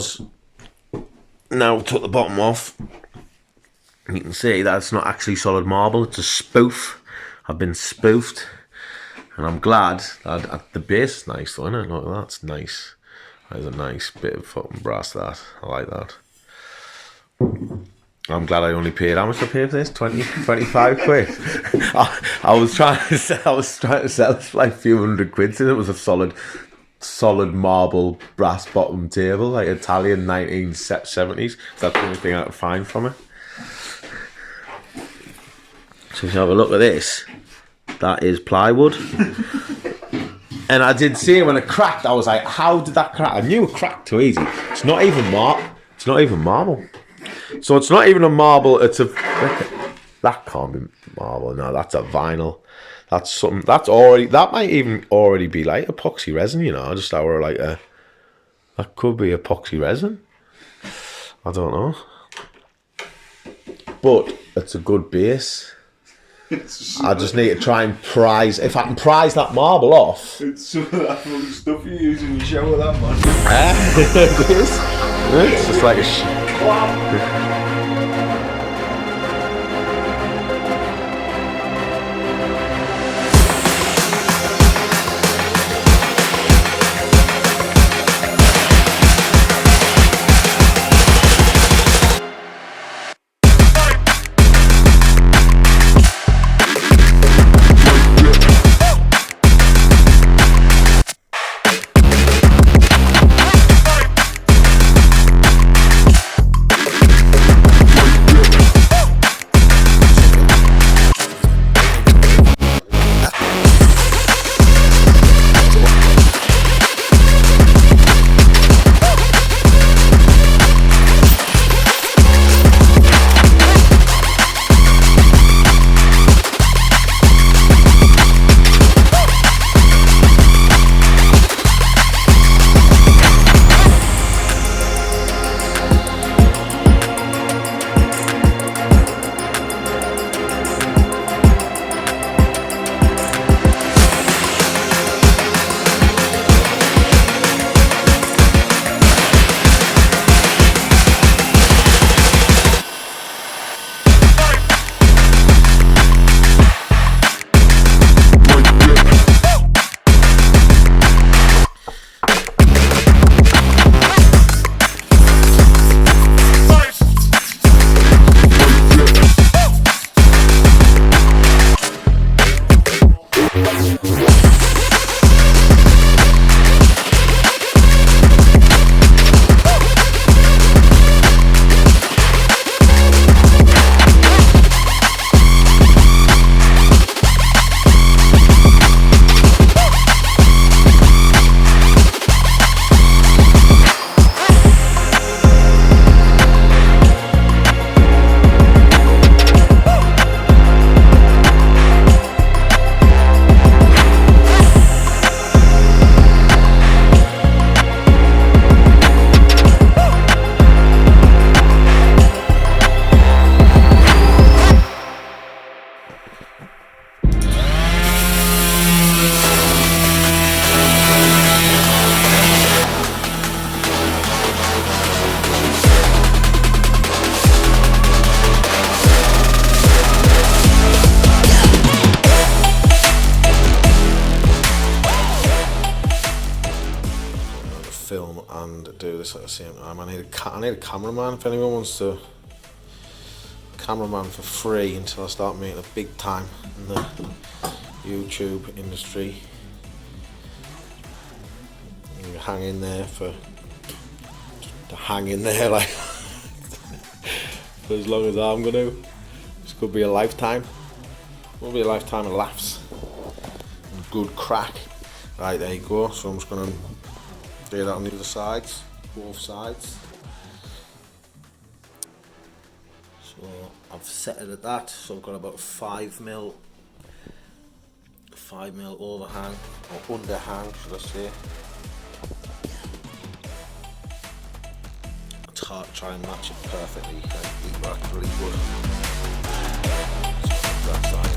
studs. Now took the bottom off. You can see that it's not actually solid marble, it's a spoof. I've been spoofed. And I'm glad that the base is nice though, isn't it? Look, that's nice. That's a nice bit of fucking brass, that. I like that. I'm glad I only paid, how much did I pay for this? 25 quid. I was trying to sell this for like a few hundred quid, so it was a solid marble brass bottom table, like Italian 1970s. That's the only thing I could find from it. So if you have a look at this, that is plywood. And I did see it when it cracked. I was like, how did that crack? I knew it cracked too easy. It's not even marble. So it's not even a marble, it's a... That can't be marble, no, that's a vinyl. That's something, that might even already be like epoxy resin, you know, just our like a... That could be epoxy resin. I don't know. But it's a good base. I just need to try and prise, if I can prise that marble off. It's some of that funny stuff you use in your shower, that man. It is. It's just like a film and do this at the same time. I need a cameraman if anyone wants to. Cameraman for free until I start making it big time in the YouTube industry. You hang in there like for as long as I'm gonna. This could be a lifetime. Will be a lifetime of laughs and good crack. Right, there you go. So I'm just gonna do that on the other sides, both sides. So I've set it at that. So I've got about 5mm overhang or underhang, should I say? Try and match it perfectly. It worked really good. So that's that.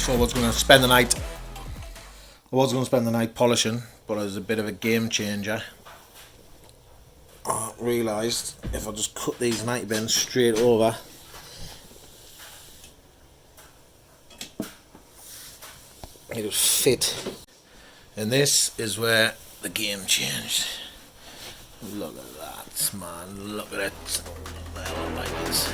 So I was going to spend the night. Polishing, but it was a bit of a game changer. I realised if I just cut these 90 bends straight over, it would fit. And this is where the game changed. Look at that, man. Look at it. They look like this.